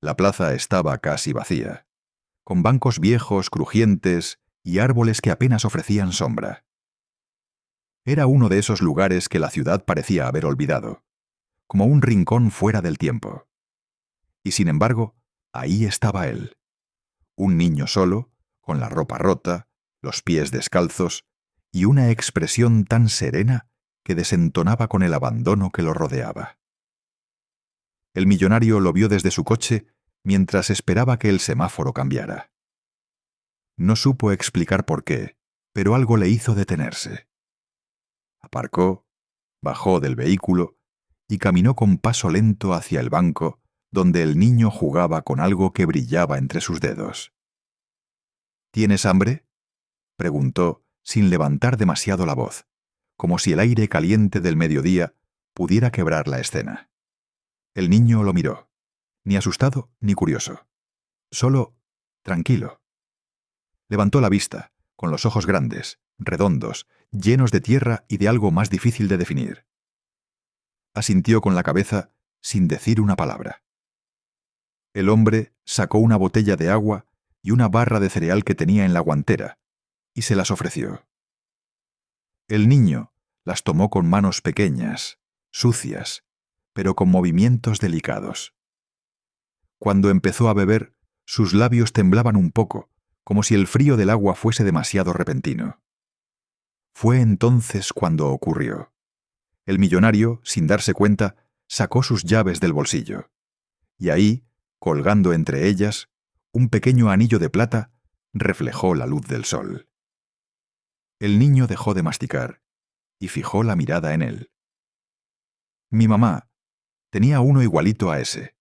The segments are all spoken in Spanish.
La plaza estaba casi vacía, con bancos viejos, crujientes y árboles que apenas ofrecían sombra. Era uno de esos lugares que la ciudad parecía haber olvidado, como un rincón fuera del tiempo. Y sin embargo, ahí estaba él, un niño solo, con la ropa rota, los pies descalzos y una expresión tan serena que desentonaba con el abandono que lo rodeaba. El millonario lo vio desde su coche mientras esperaba que el semáforo cambiara. No supo explicar por qué, pero algo le hizo detenerse. Aparcó, bajó del vehículo y caminó con paso lento hacia el banco donde el niño jugaba con algo que brillaba entre sus dedos. ¿Tienes hambre?, preguntó sin levantar demasiado la voz, como si el aire caliente del mediodía pudiera quebrar la escena. El niño lo miró, ni asustado ni curioso, solo tranquilo. Levantó la vista, con los ojos grandes, redondos, llenos de tierra y de algo más difícil de definir. Asintió con la cabeza sin decir una palabra. El hombre sacó una botella de agua y una barra de cereal que tenía en la guantera, y se las ofreció. El niño las tomó con manos pequeñas, sucias, pero con movimientos delicados. Cuando empezó a beber, sus labios temblaban un poco, como si el frío del agua fuese demasiado repentino. Fue entonces cuando ocurrió. El millonario, sin darse cuenta, sacó sus llaves del bolsillo, y ahí, colgando entre ellas, un pequeño anillo de plata reflejó la luz del sol. El niño dejó de masticar y fijó la mirada en él. Mi mamá tenía uno igualito a ese.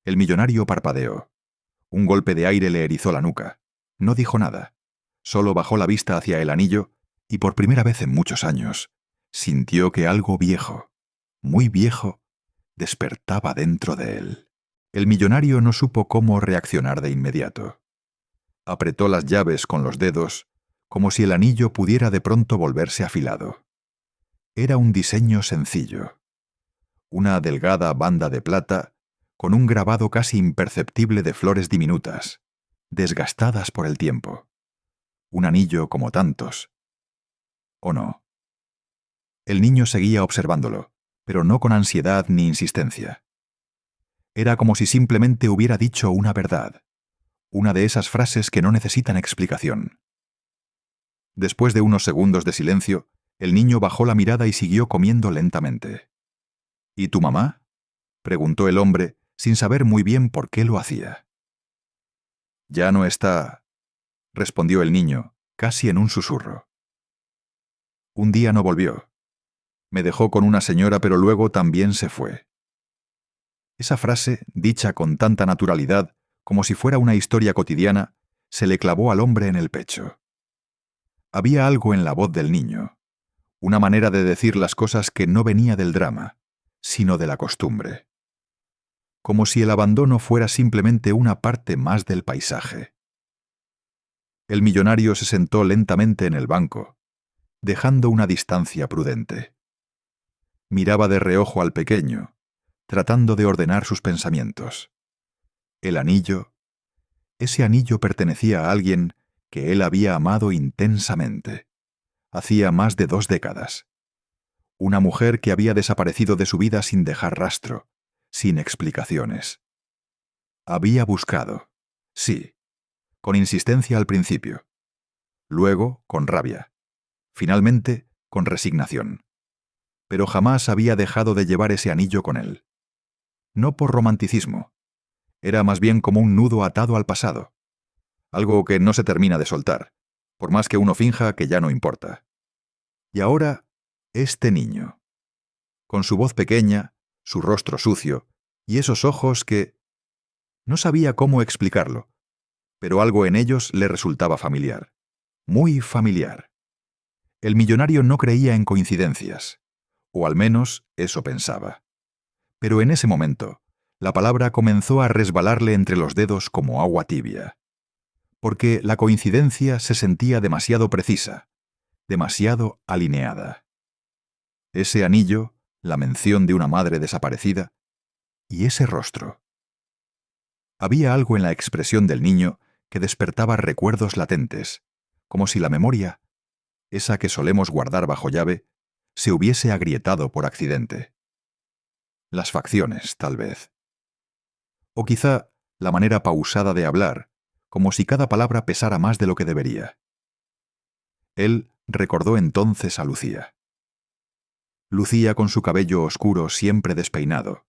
El millonario parpadeó. Un golpe de aire le erizó la nuca. No dijo nada. Solo bajó la vista hacia el anillo y por primera vez en muchos años sintió que algo viejo, muy viejo, despertaba dentro de él. El millonario no supo cómo reaccionar de inmediato. Apretó las llaves con los dedos, como si el anillo pudiera de pronto volverse afilado. Era un diseño sencillo. Una delgada banda de plata con un grabado casi imperceptible de flores diminutas, desgastadas por el tiempo. Un anillo como tantos. ¿O no? El niño seguía observándolo, pero no con ansiedad ni insistencia. Era como si simplemente hubiera dicho una verdad, una de esas frases que no necesitan explicación. Después de unos segundos de silencio, el niño bajó la mirada y siguió comiendo lentamente. ¿Y tu mamá?, preguntó el hombre, sin saber muy bien por qué lo hacía. Ya no está, respondió el niño, casi en un susurro. Un día no volvió. Me dejó con una señora, pero luego también se fue. Esa frase, dicha con tanta naturalidad, como si fuera una historia cotidiana, se le clavó al hombre en el pecho. Había algo en la voz del niño, una manera de decir las cosas que no venía del drama, sino de la costumbre. Como si el abandono fuera simplemente una parte más del paisaje. El millonario se sentó lentamente en el banco, dejando una distancia prudente. Miraba de reojo al pequeño, tratando de ordenar sus pensamientos. El anillo, ese anillo pertenecía a alguien que él había amado intensamente, hacía más de 2 décadas. Una mujer que había desaparecido de su vida sin dejar rastro, sin explicaciones. Había buscado, sí, con insistencia al principio, luego con rabia, finalmente con resignación. Pero jamás había dejado de llevar ese anillo con él. No por romanticismo, era más bien como un nudo atado al pasado, algo que no se termina de soltar, por más que uno finja que ya no importa. Y ahora, este niño, con su voz pequeña, su rostro sucio, y esos ojos que... No sabía cómo explicarlo, pero algo en ellos le resultaba familiar, muy familiar. El millonario no creía en coincidencias, o al menos eso pensaba. Pero en ese momento, la palabra comenzó a resbalarle entre los dedos como agua tibia, porque la coincidencia se sentía demasiado precisa, demasiado alineada. Ese anillo, la mención de una madre desaparecida, y ese rostro. Había algo en la expresión del niño que despertaba recuerdos latentes, como si la memoria, esa que solemos guardar bajo llave, se hubiese agrietado por accidente. Las facciones, tal vez. O quizá la manera pausada de hablar, como si cada palabra pesara más de lo que debería. Él recordó entonces a Lucía. Lucía con su cabello oscuro siempre despeinado,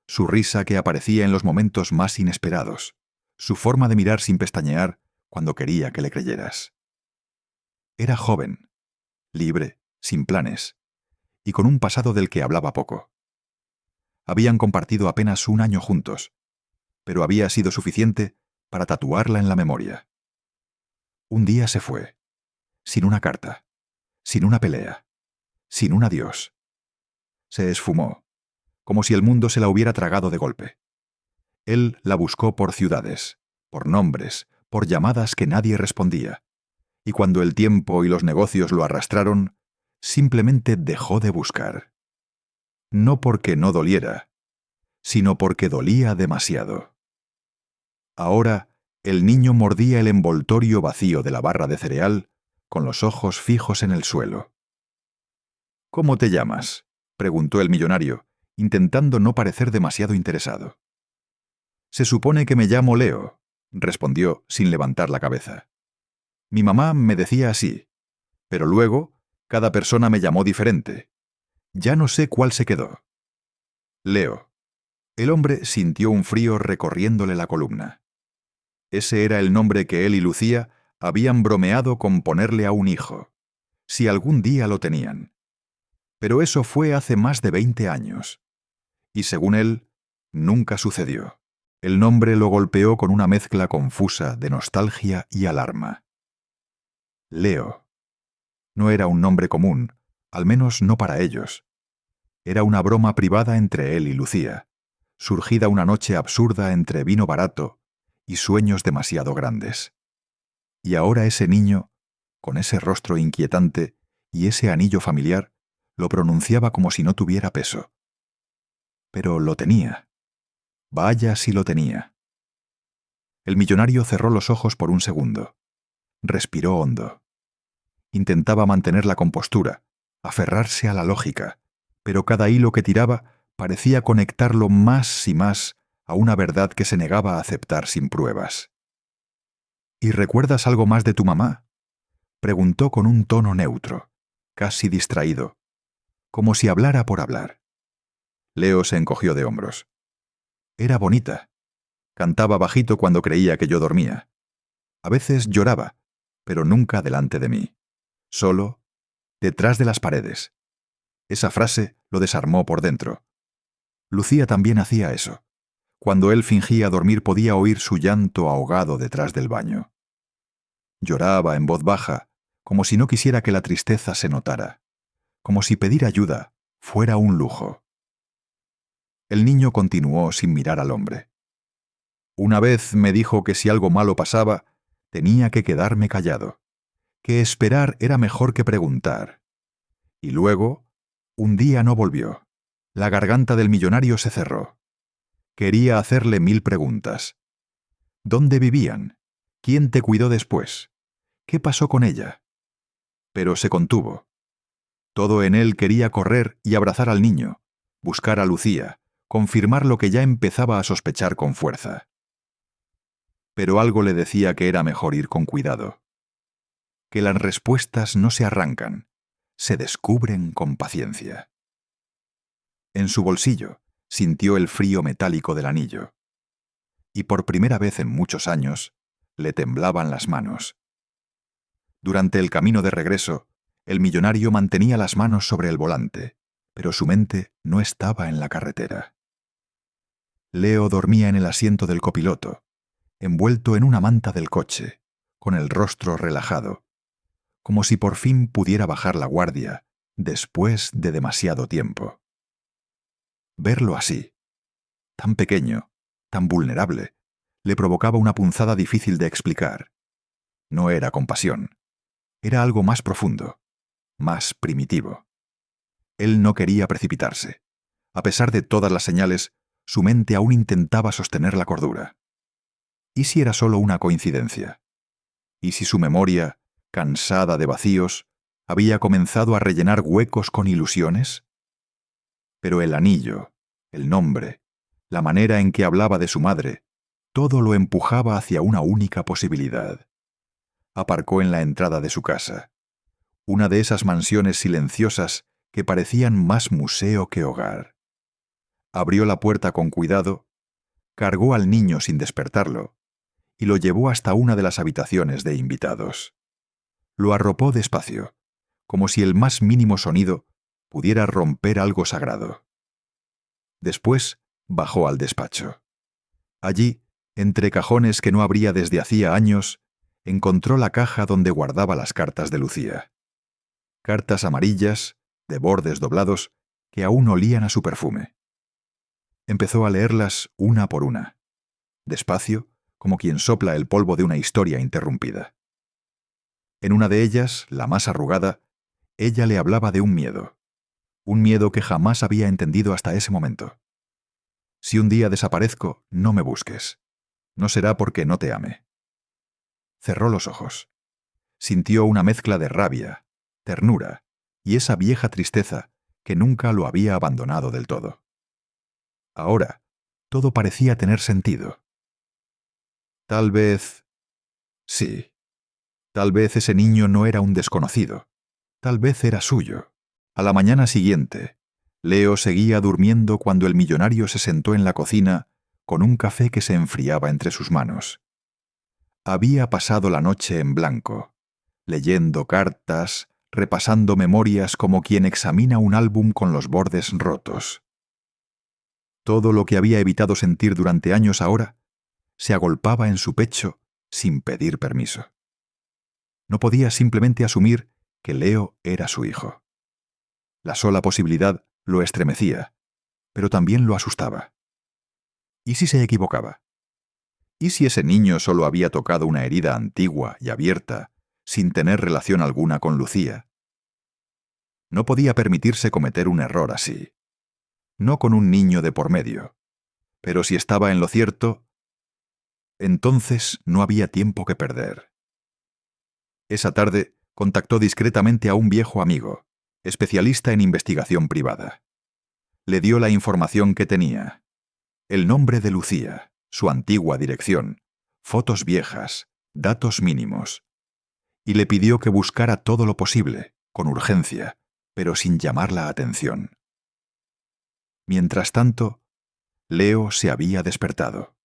su risa que aparecía en los momentos más inesperados, su forma de mirar sin pestañear cuando quería que le creyeras. Era joven, libre, sin planes, y con un pasado del que hablaba poco. Habían compartido apenas un año juntos, pero había sido suficiente para tatuarla en la memoria. Un día se fue, sin una carta, sin una pelea, sin un adiós. Se esfumó, como si el mundo se la hubiera tragado de golpe. Él la buscó por ciudades, por nombres, por llamadas que nadie respondía, y cuando el tiempo y los negocios lo arrastraron, simplemente dejó de buscar. No porque no doliera, sino porque dolía demasiado. Ahora, el niño mordía el envoltorio vacío de la barra de cereal, con los ojos fijos en el suelo. «¿Cómo te llamas?», preguntó el millonario, intentando no parecer demasiado interesado. «Se supone que me llamo Leo», respondió sin levantar la cabeza. «Mi mamá me decía así, pero luego cada persona me llamó diferente. Ya no sé cuál se quedó». Leo. El hombre sintió un frío recorriéndole la columna. Ese era el nombre que él y Lucía habían bromeado con ponerle a un hijo, si algún día lo tenían. Pero eso fue hace más de 20 años. Y según él, nunca sucedió. El nombre lo golpeó con una mezcla confusa de nostalgia y alarma. Leo. No era un nombre común, al menos no para ellos. Era una broma privada entre él y Lucía, surgida una noche absurda entre vino barato y sueños demasiado grandes. Y ahora ese niño, con ese rostro inquietante y ese anillo familiar, lo pronunciaba como si no tuviera peso. Pero lo tenía. Vaya si lo tenía. El millonario cerró los ojos por un segundo. Respiró hondo. Intentaba mantener la compostura, aferrarse a la lógica, pero cada hilo que tiraba parecía conectarlo más y más a una verdad que se negaba a aceptar sin pruebas. «¿Y recuerdas algo más de tu mamá?», preguntó con un tono neutro, casi distraído, como si hablara por hablar. Leo se encogió de hombros. «Era bonita. Cantaba bajito cuando creía que yo dormía. A veces lloraba, pero nunca delante de mí. Solo detrás de las paredes». Esa frase lo desarmó por dentro. Lucía también hacía eso. Cuando él fingía dormir podía oír su llanto ahogado detrás del baño. Lloraba en voz baja, como si no quisiera que la tristeza se notara, como si pedir ayuda fuera un lujo. El niño continuó sin mirar al hombre. «Una vez me dijo que si algo malo pasaba, tenía que quedarme callado, que esperar era mejor que preguntar. Y luego, un día no volvió. La garganta del millonario se cerró. Quería hacerle 1000 preguntas. ¿Dónde vivían? ¿Quién te cuidó después? ¿Qué pasó con ella?». Pero se contuvo. Todo en él quería correr y abrazar al niño, buscar a Lucía, confirmar lo que ya empezaba a sospechar con fuerza. Pero algo le decía que era mejor ir con cuidado. Que las respuestas no se arrancan, se descubren con paciencia. En su bolsillo sintió el frío metálico del anillo. Y por primera vez en muchos años, le temblaban las manos. Durante el camino de regreso, el millonario mantenía las manos sobre el volante, pero su mente no estaba en la carretera. Leo dormía en el asiento del copiloto, envuelto en una manta del coche, con el rostro relajado, como si por fin pudiera bajar la guardia después de demasiado tiempo. Verlo así, tan pequeño, tan vulnerable, le provocaba una punzada difícil de explicar. No era compasión, era algo más profundo, más primitivo. Él no quería precipitarse. A pesar de todas las señales, su mente aún intentaba sostener la cordura. ¿Y si era solo una coincidencia? ¿Y si su memoria, cansada de vacíos, había comenzado a rellenar huecos con ilusiones? Pero el anillo, el nombre, la manera en que hablaba de su madre, todo lo empujaba hacia una única posibilidad. Aparcó en la entrada de su casa, una de esas mansiones silenciosas que parecían más museo que hogar. Abrió la puerta con cuidado, cargó al niño sin despertarlo y lo llevó hasta una de las habitaciones de invitados. Lo arropó despacio, como si el más mínimo sonido pudiera romper algo sagrado. Después bajó al despacho. Allí, entre cajones que no abría desde hacía años, encontró la caja donde guardaba las cartas de Lucía. Cartas amarillas, de bordes doblados, que aún olían a su perfume. Empezó a leerlas una por una, despacio, como quien sopla el polvo de una historia interrumpida. En una de ellas, la más arrugada, ella le hablaba de un miedo que jamás había entendido hasta ese momento. Si un día desaparezco, no me busques. No será porque no te ame. Cerró los ojos. Sintió una mezcla de rabia, ternura y esa vieja tristeza que nunca lo había abandonado del todo. Ahora, todo parecía tener sentido. Tal vez... Sí. Tal vez ese niño no era un desconocido. Tal vez era suyo. A la mañana siguiente, Leo seguía durmiendo cuando el millonario se sentó en la cocina con un café que se enfriaba entre sus manos. Había pasado la noche en blanco, leyendo cartas, repasando memorias como quien examina un álbum con los bordes rotos. Todo lo que había evitado sentir durante años ahora se agolpaba en su pecho sin pedir permiso. No podía simplemente asumir que Leo era su hijo. La sola posibilidad lo estremecía, pero también lo asustaba. ¿Y si se equivocaba? ¿Y si ese niño solo había tocado una herida antigua y abierta, sin tener relación alguna con Lucía? No podía permitirse cometer un error así. No con un niño de por medio. Pero si estaba en lo cierto, entonces no había tiempo que perder. Esa tarde contactó discretamente a un viejo amigo, especialista en investigación privada. Le dio la información que tenía. El nombre de Lucía, su antigua dirección, fotos viejas, datos mínimos. Y le pidió que buscara todo lo posible, con urgencia, pero sin llamar la atención. Mientras tanto, Leo se había despertado.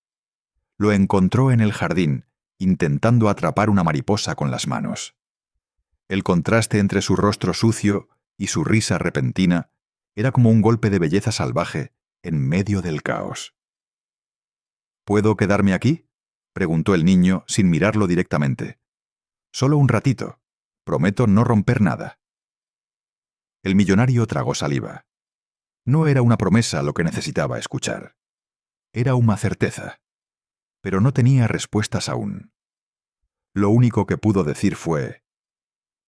Lo encontró en el jardín, intentando atrapar una mariposa con las manos. El contraste entre su rostro sucio y su risa repentina era como un golpe de belleza salvaje en medio del caos. ¿Puedo quedarme aquí?, preguntó el niño sin mirarlo directamente. Solo un ratito. Prometo no romper nada. El millonario tragó saliva. No era una promesa lo que necesitaba escuchar. Era una certeza. Pero no tenía respuestas aún. Lo único que pudo decir fue: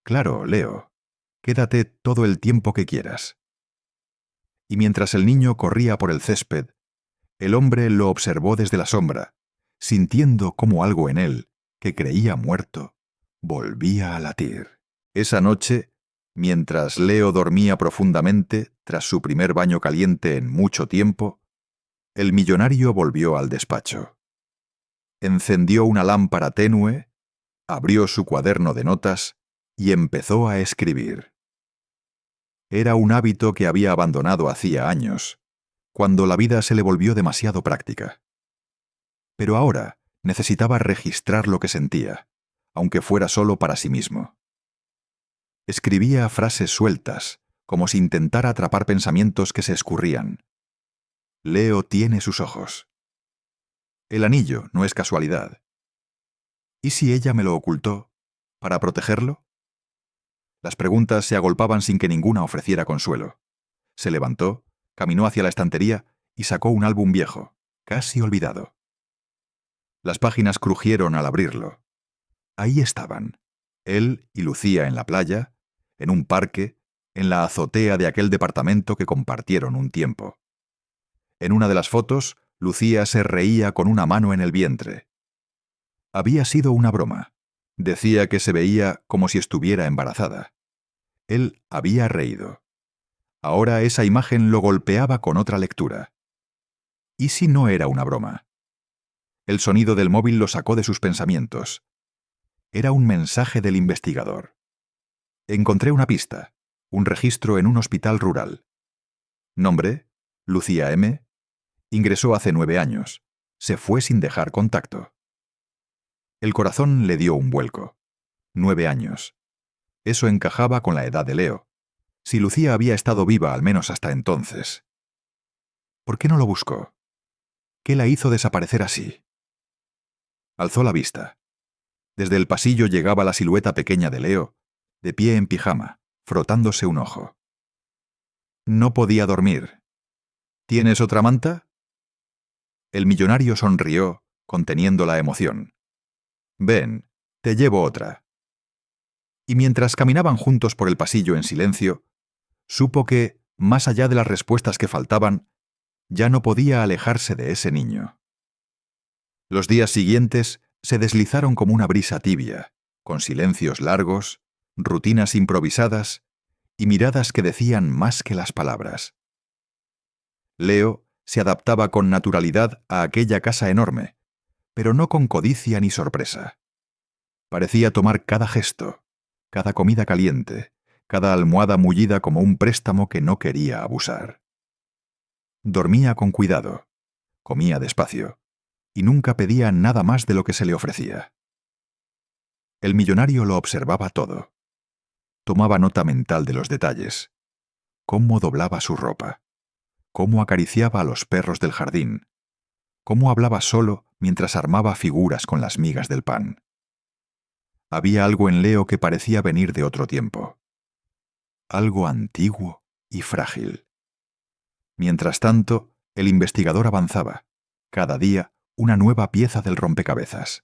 «Claro, Leo, quédate todo el tiempo que quieras». Y mientras el niño corría por el césped, el hombre lo observó desde la sombra, sintiendo cómo algo en él, que creía muerto, volvía a latir. Esa noche, mientras Leo dormía profundamente tras su primer baño caliente en mucho tiempo, el millonario volvió al despacho. Encendió una lámpara tenue, abrió su cuaderno de notas y empezó a escribir. Era un hábito que había abandonado hacía años, cuando la vida se le volvió demasiado práctica. Pero ahora necesitaba registrar lo que sentía, aunque fuera solo para sí mismo. Escribía frases sueltas, como si intentara atrapar pensamientos que se escurrían. Leo tiene sus ojos. El anillo no es casualidad. ¿Y si ella me lo ocultó para protegerlo? Las preguntas se agolpaban sin que ninguna ofreciera consuelo. Se levantó, caminó hacia la estantería y sacó un álbum viejo, casi olvidado. Las páginas crujieron al abrirlo. Ahí estaban, él y Lucía en la playa, en un parque, en la azotea de aquel departamento que compartieron un tiempo. En una de las fotos, Lucía se reía con una mano en el vientre. Había sido una broma. Decía que se veía como si estuviera embarazada. Él había reído. Ahora esa imagen lo golpeaba con otra lectura. ¿Y si no era una broma? El sonido del móvil lo sacó de sus pensamientos. Era un mensaje del investigador. Encontré una pista, un registro en un hospital rural. Nombre: Lucía M. Ingresó hace 9 años. Se fue sin dejar contacto. El corazón le dio un vuelco. 9 años. Eso encajaba con la edad de Leo. Si Lucía había estado viva al menos hasta entonces. ¿Por qué no lo buscó? ¿Qué la hizo desaparecer así? Alzó la vista. Desde el pasillo llegaba la silueta pequeña de Leo, de pie en pijama, frotándose un ojo. No podía dormir. ¿Tienes otra manta? El millonario sonrió, conteniendo la emoción. Ven, te llevo otra. Y mientras caminaban juntos por el pasillo en silencio, supo que, más allá de las respuestas que faltaban, ya no podía alejarse de ese niño. Los días siguientes se deslizaron como una brisa tibia, con silencios largos, rutinas improvisadas y miradas que decían más que las palabras. Leo se adaptaba con naturalidad a aquella casa enorme, pero no con codicia ni sorpresa. Parecía tomar cada gesto, cada comida caliente, cada almohada mullida como un préstamo que no quería abusar. Dormía con cuidado, comía despacio, y nunca pedía nada más de lo que se le ofrecía. El millonario lo observaba todo. Tomaba nota mental de los detalles. Cómo doblaba su ropa, cómo acariciaba a los perros del jardín, cómo hablaba solo mientras armaba figuras con las migas del pan. Había algo en Leo que parecía venir de otro tiempo. Algo antiguo y frágil. Mientras tanto, el investigador avanzaba, cada día una nueva pieza del rompecabezas.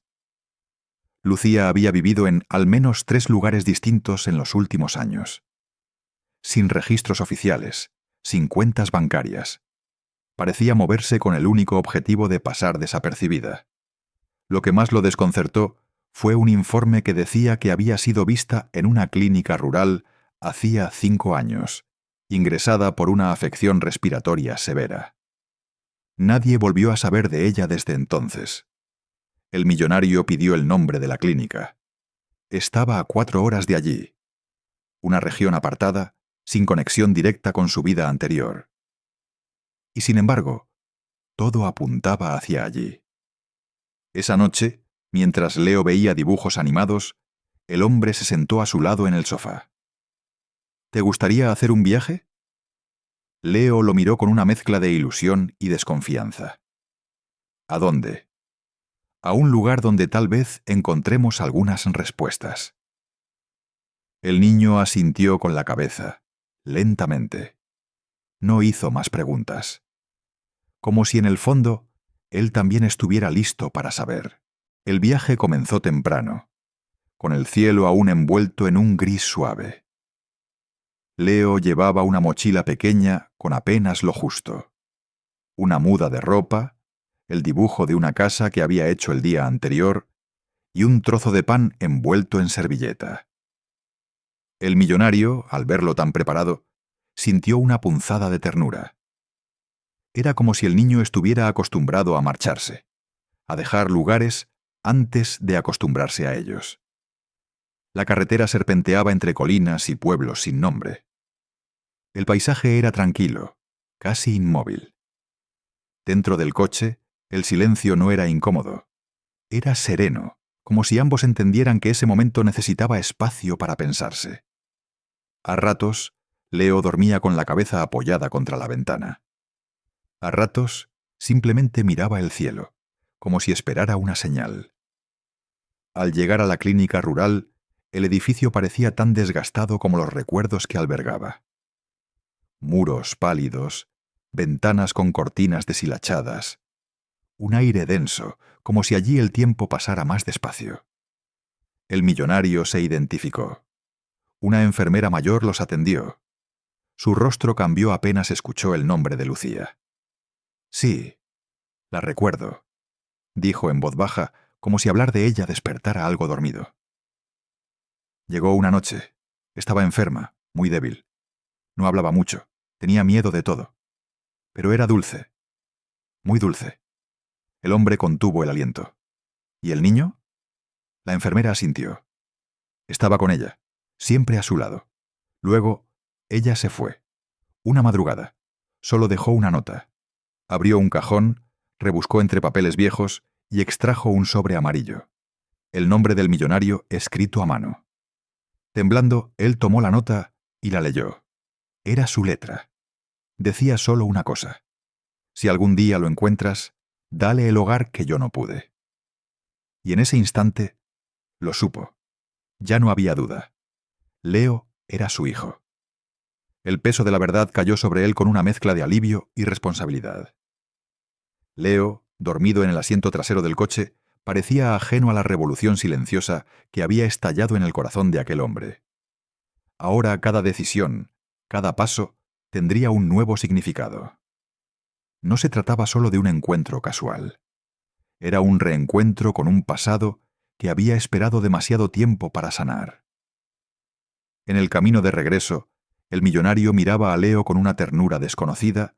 Lucía había vivido en al menos 3 lugares distintos en los últimos años. Sin registros oficiales, sin cuentas bancarias. Parecía moverse con el único objetivo de pasar desapercibida. Lo que más lo desconcertó fue un informe que decía que había sido vista en una clínica rural hacía 5 años, ingresada por una afección respiratoria severa. Nadie volvió a saber de ella desde entonces. El millonario pidió el nombre de la clínica. Estaba a 4 horas de allí. Una región apartada, sin conexión directa con su vida anterior. Y sin embargo, todo apuntaba hacia allí. Esa noche, mientras Leo veía dibujos animados, el hombre se sentó a su lado en el sofá. ¿Te gustaría hacer un viaje? Leo lo miró con una mezcla de ilusión y desconfianza. ¿A dónde? A un lugar donde tal vez encontremos algunas respuestas. El niño asintió con la cabeza, lentamente. No hizo más preguntas. Como si en el fondo él también estuviera listo para saber. El viaje comenzó temprano, con el cielo aún envuelto en un gris suave. Leo llevaba una mochila pequeña con apenas lo justo. Una muda de ropa, el dibujo de una casa que había hecho el día anterior y un trozo de pan envuelto en servilleta. El millonario, al verlo tan preparado, sintió una punzada de ternura. Era como si el niño estuviera acostumbrado a marcharse, a dejar lugares antes de acostumbrarse a ellos. La carretera serpenteaba entre colinas y pueblos sin nombre. El paisaje era tranquilo, casi inmóvil. Dentro del coche, el silencio no era incómodo. Era sereno, como si ambos entendieran que ese momento necesitaba espacio para pensarse. A ratos, Leo dormía con la cabeza apoyada contra la ventana. A ratos, simplemente miraba el cielo, como si esperara una señal. Al llegar a la clínica rural, el edificio parecía tan desgastado como los recuerdos que albergaba. Muros pálidos, ventanas con cortinas deshilachadas, un aire denso, como si allí el tiempo pasara más despacio. El millonario se identificó. Una enfermera mayor los atendió. Su rostro cambió apenas escuchó el nombre de Lucía. Sí, la recuerdo, dijo en voz baja, como si hablar de ella despertara algo dormido. Llegó una noche. Estaba enferma, muy débil. No hablaba mucho, tenía miedo de todo. Pero era dulce, muy dulce. El hombre contuvo el aliento. ¿Y el niño? La enfermera asintió. Estaba con ella, siempre a su lado. Luego, ella se fue. Una madrugada. Solo dejó una nota. Abrió un cajón, rebuscó entre papeles viejos y extrajo un sobre amarillo. El nombre del millonario escrito a mano. Temblando, él tomó la nota y la leyó. Era su letra. Decía solo una cosa. Si algún día lo encuentras, dale el hogar que yo no pude. Y en ese instante, lo supo. Ya no había duda. Leo era su hijo. El peso de la verdad cayó sobre él con una mezcla de alivio y responsabilidad. Leo, dormido en el asiento trasero del coche, parecía ajeno a la revolución silenciosa que había estallado en el corazón de aquel hombre. Ahora cada decisión, cada paso, tendría un nuevo significado. No se trataba solo de un encuentro casual. Era un reencuentro con un pasado que había esperado demasiado tiempo para sanar. En el camino de regreso, el millonario miraba a Leo con una ternura desconocida,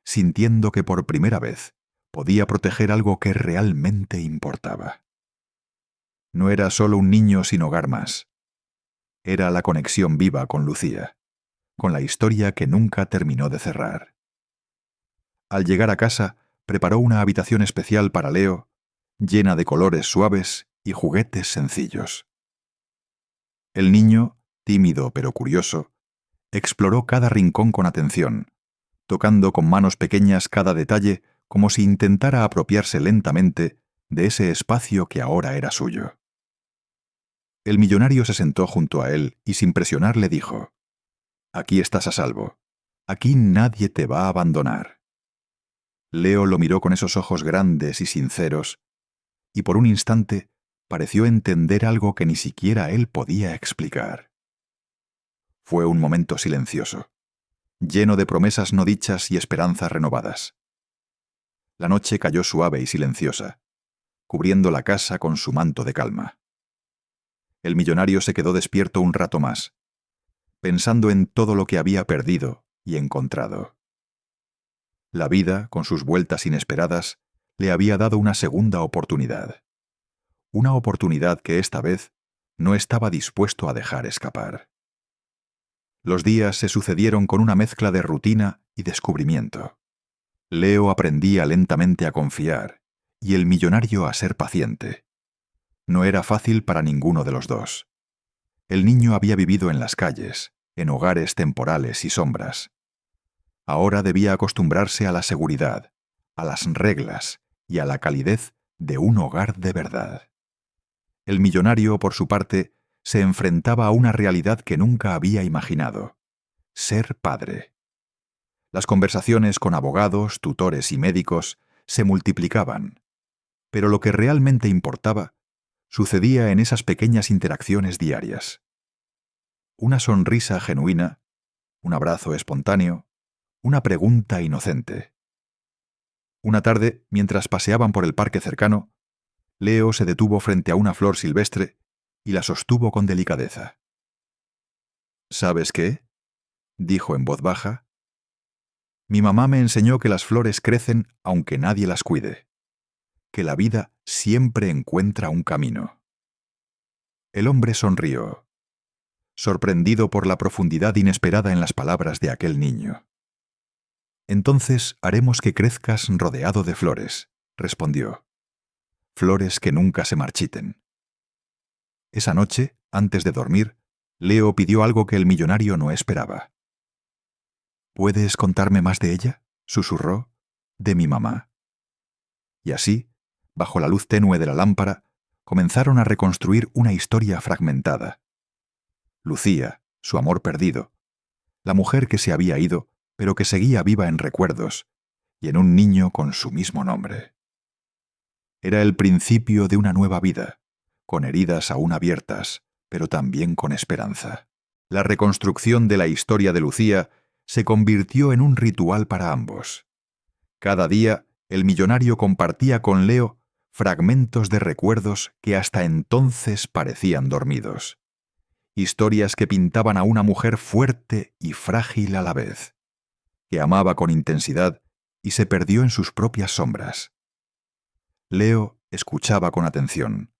sintiendo que por primera vez podía proteger algo que realmente importaba. No era solo un niño sin hogar más. Era la conexión viva con Lucía, con la historia que nunca terminó de cerrar. Al llegar a casa, preparó una habitación especial para Leo, llena de colores suaves y juguetes sencillos. El niño, tímido pero curioso, exploró cada rincón con atención, tocando con manos pequeñas cada detalle como si intentara apropiarse lentamente de ese espacio que ahora era suyo. El millonario se sentó junto a él y sin presionar le dijo: «Aquí estás a salvo. Aquí nadie te va a abandonar». Leo lo miró con esos ojos grandes y sinceros, y por un instante pareció entender algo que ni siquiera él podía explicar. Fue un momento silencioso, lleno de promesas no dichas y esperanzas renovadas. La noche cayó suave y silenciosa, cubriendo la casa con su manto de calma. El millonario se quedó despierto un rato más, pensando en todo lo que había perdido y encontrado. La vida, con sus vueltas inesperadas, le había dado una segunda oportunidad. Una oportunidad que esta vez no estaba dispuesto a dejar escapar. Los días se sucedieron con una mezcla de rutina y descubrimiento. Leo aprendía lentamente a confiar y el millonario a ser paciente. No era fácil para ninguno de los dos. El niño había vivido en las calles, en hogares temporales y sombras. Ahora debía acostumbrarse a la seguridad, a las reglas y a la calidez de un hogar de verdad. El millonario, por su parte, se enfrentaba a una realidad que nunca había imaginado: ser padre. Las conversaciones con abogados, tutores y médicos se multiplicaban, pero lo que realmente importaba sucedía en esas pequeñas interacciones diarias. Una sonrisa genuina, un abrazo espontáneo, una pregunta inocente. Una tarde, mientras paseaban por el parque cercano, Leo se detuvo frente a una flor silvestre y la sostuvo con delicadeza. «¿Sabes qué?», dijo en voz baja. «Mi mamá me enseñó que las flores crecen aunque nadie las cuide, que la vida siempre encuentra un camino». El hombre sonrió, sorprendido por la profundidad inesperada en las palabras de aquel niño. «Entonces haremos que crezcas rodeado de flores», respondió. «Flores que nunca se marchiten». Esa noche, antes de dormir, Leo pidió algo que el millonario no esperaba. «¿Puedes contarme más de ella?», susurró. «De mi mamá». Y así, bajo la luz tenue de la lámpara, comenzaron a reconstruir una historia fragmentada. Lucía, su amor perdido, la mujer que se había ido, pero que seguía viva en recuerdos, y en un niño con su mismo nombre. Era el principio de una nueva vida, con heridas aún abiertas, pero también con esperanza. La reconstrucción de la historia de Lucía se convirtió en un ritual para ambos. Cada día, el millonario compartía con Leo fragmentos de recuerdos que hasta entonces parecían dormidos. Historias que pintaban a una mujer fuerte y frágil a la vez, que amaba con intensidad y se perdió en sus propias sombras. Leo escuchaba con atención,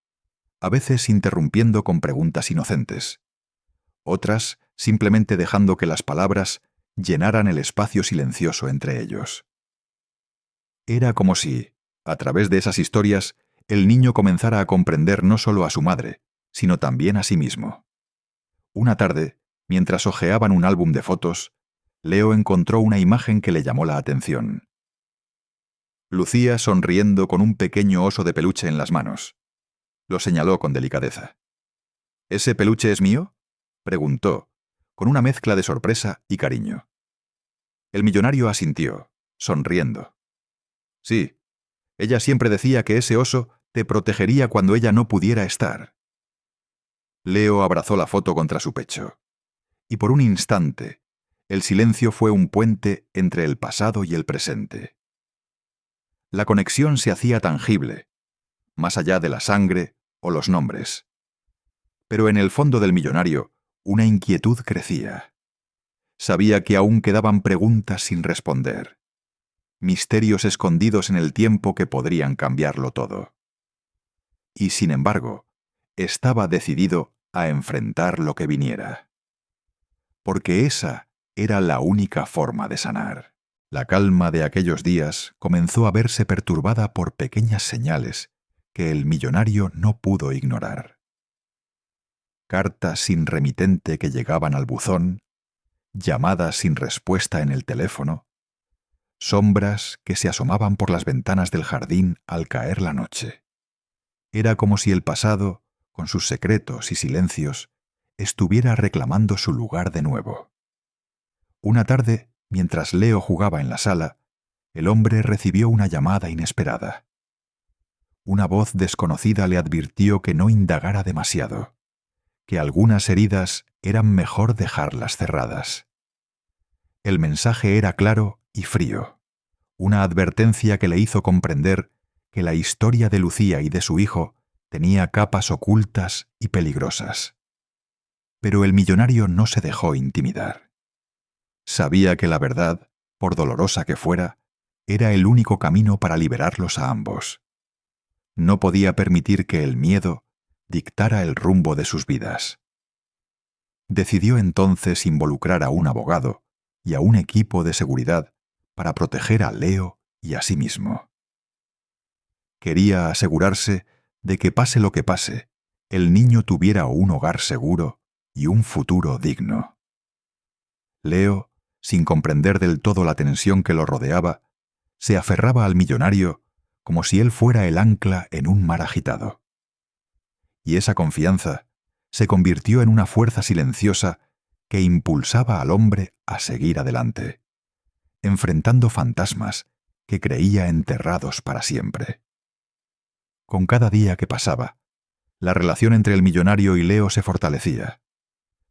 a veces interrumpiendo con preguntas inocentes, otras simplemente dejando que las palabras llenaran el espacio silencioso entre ellos. Era como si, a través de esas historias, el niño comenzara a comprender no solo a su madre, sino también a sí mismo. Una tarde, mientras hojeaban un álbum de fotos, Leo encontró una imagen que le llamó la atención. Lucía sonriendo con un pequeño oso de peluche en las manos. Lo señaló con delicadeza. ¿Ese peluche es mío?, preguntó, con una mezcla de sorpresa y cariño. El millonario asintió, sonriendo. Sí, ella siempre decía que ese oso te protegería cuando ella no pudiera estar. Leo abrazó la foto contra su pecho. Y por un instante, el silencio fue un puente entre el pasado y el presente. La conexión se hacía tangible, más allá de la sangre o los nombres. Pero en el fondo del millonario, una inquietud crecía. Sabía que aún quedaban preguntas sin responder, misterios escondidos en el tiempo que podrían cambiarlo todo. Y sin embargo, estaba decidido a enfrentar lo que viniera. Porque esa era la única forma de sanar. La calma de aquellos días comenzó a verse perturbada por pequeñas señales que el millonario no pudo ignorar. Cartas sin remitente que llegaban al buzón, llamadas sin respuesta en el teléfono, sombras que se asomaban por las ventanas del jardín al caer la noche. Era como si el pasado, con sus secretos y silencios, estuviera reclamando su lugar de nuevo. Una tarde, mientras Leo jugaba en la sala, el hombre recibió una llamada inesperada. Una voz desconocida le advirtió que no indagara demasiado, que algunas heridas eran mejor dejarlas cerradas. El mensaje era claro y frío, una advertencia que le hizo comprender que la historia de Lucía y de su hijo tenía capas ocultas y peligrosas. Pero el millonario no se dejó intimidar. Sabía que la verdad, por dolorosa que fuera, era el único camino para liberarlos a ambos. No podía permitir que el miedo dictara el rumbo de sus vidas. Decidió entonces involucrar a un abogado y a un equipo de seguridad para proteger a Leo y a sí mismo. Quería asegurarse de que pase lo que pase, el niño tuviera un hogar seguro y un futuro digno. Leo, sin comprender del todo la tensión que lo rodeaba, se aferraba al millonario como si él fuera el ancla en un mar agitado. Y esa confianza se convirtió en una fuerza silenciosa que impulsaba al hombre a seguir adelante, enfrentando fantasmas que creía enterrados para siempre. Con cada día que pasaba, la relación entre el millonario y Leo se fortalecía,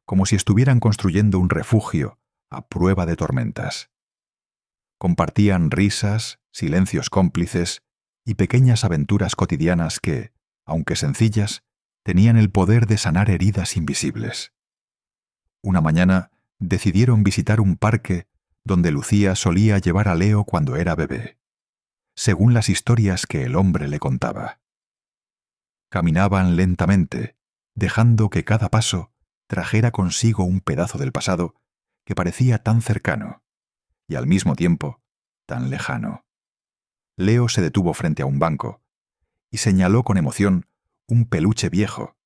como si estuvieran construyendo un refugio a prueba de tormentas. Compartían risas, silencios cómplices y pequeñas aventuras cotidianas que, aunque sencillas, tenían el poder de sanar heridas invisibles. Una mañana decidieron visitar un parque donde Lucía solía llevar a Leo cuando era bebé, según las historias que el hombre le contaba. Caminaban lentamente, dejando que cada paso trajera consigo un pedazo del pasado que parecía tan cercano y al mismo tiempo tan lejano. Leo se detuvo frente a un banco y señaló con emoción un peluche viejo,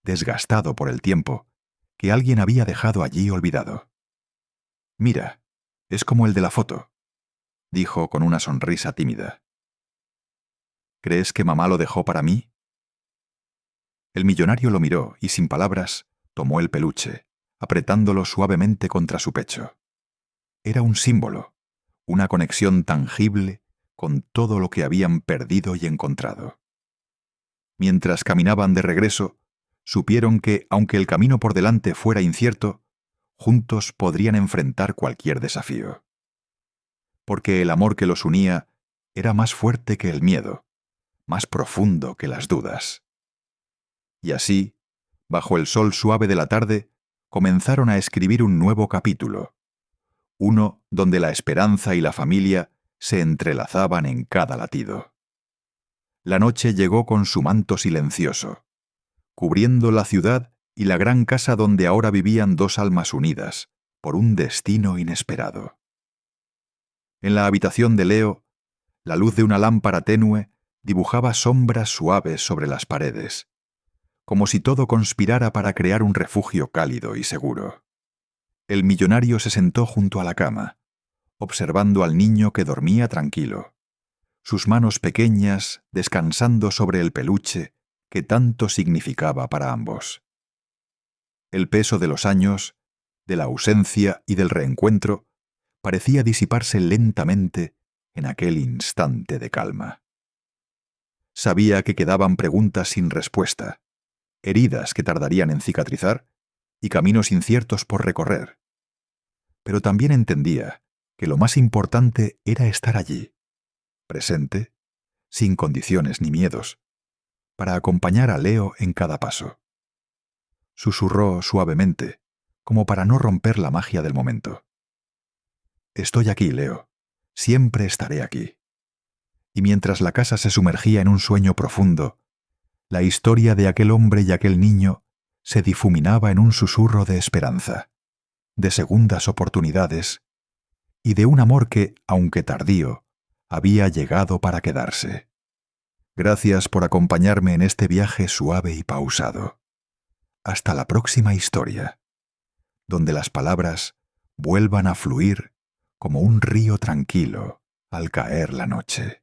desgastado por el tiempo, que alguien había dejado allí olvidado. «Mira, es como el de la foto», dijo con una sonrisa tímida. «¿Crees que mamá lo dejó para mí?» El millonario lo miró y, sin palabras, tomó el peluche, apretándolo suavemente contra su pecho. Era un símbolo, una conexión tangible con todo lo que habían perdido y encontrado. Mientras caminaban de regreso, supieron que, aunque el camino por delante fuera incierto, juntos podrían enfrentar cualquier desafío. Porque el amor que los unía era más fuerte que el miedo, más profundo que las dudas. Y así, bajo el sol suave de la tarde, comenzaron a escribir un nuevo capítulo, uno donde la esperanza y la familia se entrelazaban en cada latido. La noche llegó con su manto silencioso, cubriendo la ciudad y la gran casa donde ahora vivían dos almas unidas por un destino inesperado. En la habitación de Leo, la luz de una lámpara tenue dibujaba sombras suaves sobre las paredes, como si todo conspirara para crear un refugio cálido y seguro. El millonario se sentó junto a la cama, observando al niño que dormía tranquilo, sus manos pequeñas descansando sobre el peluche que tanto significaba para ambos. El peso de los años, de la ausencia y del reencuentro parecía disiparse lentamente en aquel instante de calma. Sabía que quedaban preguntas sin respuesta, heridas que tardarían en cicatrizar y caminos inciertos por recorrer. Pero también entendía que lo más importante era estar allí, presente, sin condiciones ni miedos, para acompañar a Leo en cada paso. Susurró suavemente, como para no romper la magia del momento. «Estoy aquí, Leo. Siempre estaré aquí». Y mientras la casa se sumergía en un sueño profundo, la historia de aquel hombre y aquel niño se difuminaba en un susurro de esperanza, de segundas oportunidades y de un amor que, aunque tardío, había llegado para quedarse. Gracias por acompañarme en este viaje suave y pausado. Hasta la próxima historia, donde las palabras vuelvan a fluir como un río tranquilo al caer la noche.